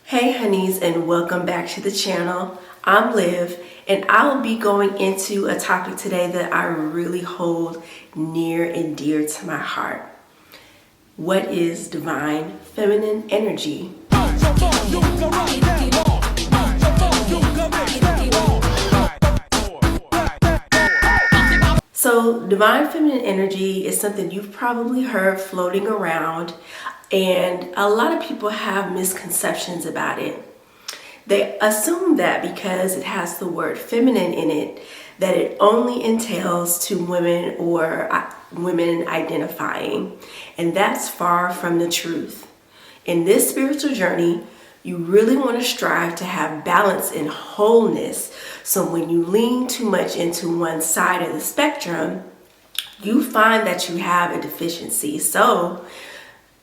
Hey honeys, and welcome back to the channel. I'm Liv, and I'll be going into a topic today that I really hold near and dear to my heart. What is divine feminine energy? So divine feminine energy is something you've probably heard floating around, and a lot of people have misconceptions about it. They assume that because it has the word feminine in it, that it only entails to women or women identifying, and that's far from the truth. In this spiritual journey, you really want to strive to have balance and wholeness. So when you lean too much into one side of the spectrum, you find that you have a deficiency. So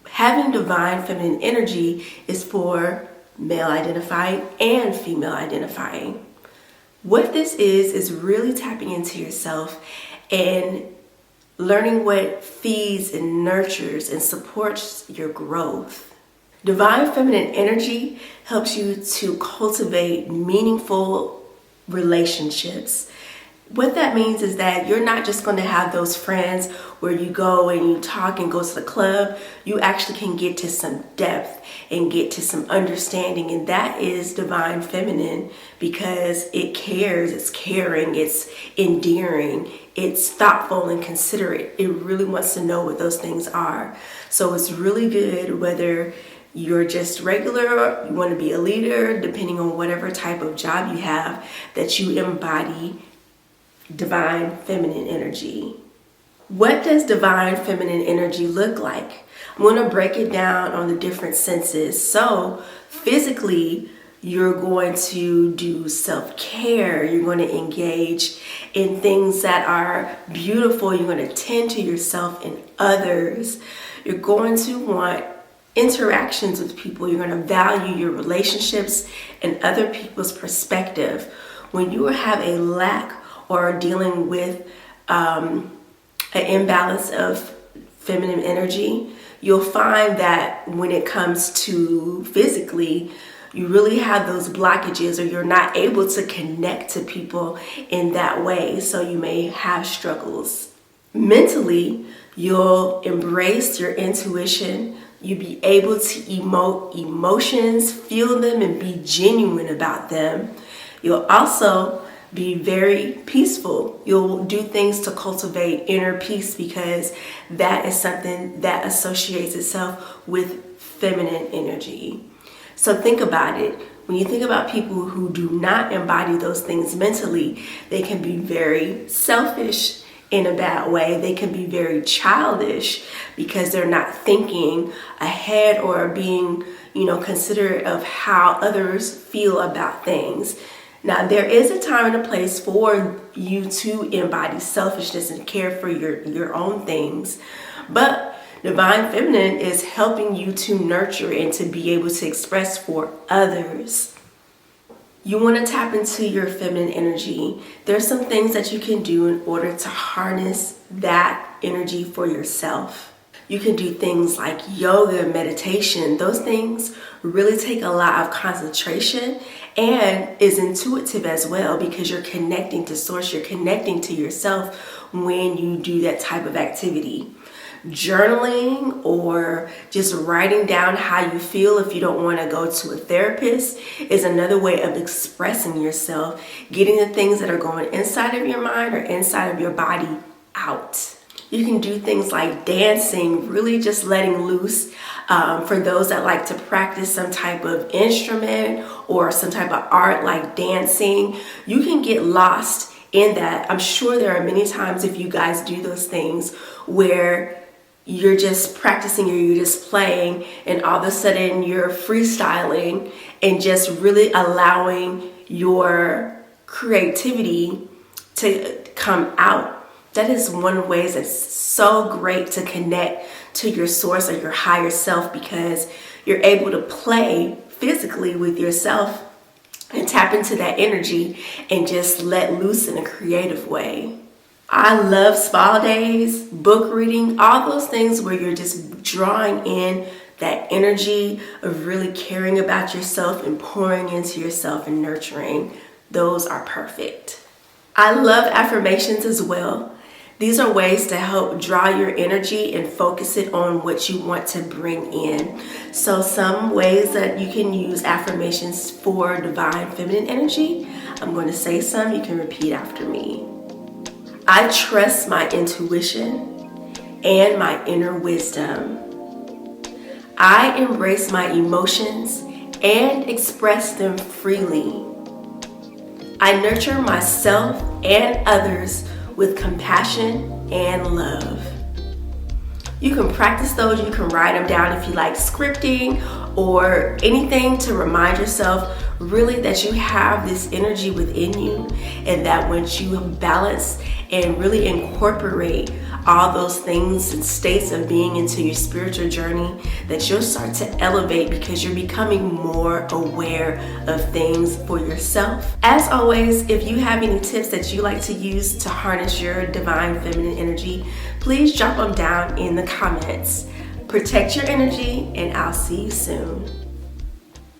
having divine feminine energy is for male identifying and female identifying. What this is really tapping into yourself and learning what feeds and nurtures and supports your growth. Divine feminine energy helps you to cultivate meaningful relationships. What that means is that you're not just going to have those friends where you go and you talk and go to the club. You actually can get to some depth and get to some understanding, and that is divine feminine because it cares, it's caring, it's endearing, it's thoughtful and considerate. It really wants to know what those things are. So it's really good whether you're just regular, you want to be a leader, depending on whatever type of job you have, that you embody divine feminine energy. What does divine feminine energy look like? I'm going to break it down on the different senses. So physically, you're going to do self-care. You're going to engage in things that are beautiful. You're going to tend to yourself and others. You're going to want interactions with people. You're going to value your relationships and other people's perspective. When you have a lack or dealing with an imbalance of feminine energy, you'll find that when it comes to physically, you really have those blockages, or you're not able to connect to people in that way. So you may have struggles. Mentally, you'll embrace your intuition. You'll be able to emote emotions, feel them, and be genuine about them. You'll also be very peaceful. You'll do things to cultivate inner peace because that is something that associates itself with feminine energy. So think about it. When you think about people who do not embody those things mentally, they can be very selfish in a bad way. They can be very childish because they're not thinking ahead or being, considerate of how others feel about things. Now, there is a time and a place for you to embody selfishness and care for your own things, but divine feminine is helping you to nurture and to be able to express for others. You want to tap into your feminine energy. There's some things that you can do in order to harness that energy for yourself. You can do things like yoga, meditation. Those things really take a lot of concentration and is intuitive as well because you're connecting to source, you're connecting to yourself when you do that type of activity. Journaling or just writing down how you feel if you don't want to go to a therapist is another way of expressing yourself, getting the things that are going inside of your mind or inside of your body out. You can do things like dancing, really just letting loose. For those that like to practice some type of instrument or some type of art like dancing, you can get lost in that. I'm sure there are many times if you guys do those things where you're just practicing or you're just playing and all of a sudden you're freestyling and just really allowing your creativity to come out. That is one of the ways that's so great to connect to your source or your higher self because you're able to play physically with yourself and tap into that energy and just let loose in a creative way. I love spa days, book reading, all those things where you're just drawing in that energy of really caring about yourself and pouring into yourself and nurturing, those are perfect. I love affirmations as well. These are ways to help draw your energy and focus it on what you want to bring in. So some ways that you can use affirmations for divine feminine energy, I'm going to say some, you can repeat after me. I trust my intuition and my inner wisdom. I embrace my emotions and express them freely. I nurture myself and others with compassion and love. You can practice those, you can write them down if you like scripting or anything to remind yourself really that you have this energy within you, and that once you balance and really incorporate all those things and states of being into your spiritual journey, that you'll start to elevate because you're becoming more aware of things for yourself. As always, if you have any tips that you like to use to harness your divine feminine energy, please drop them down in the comments. Protect your energy, and I'll see you soon.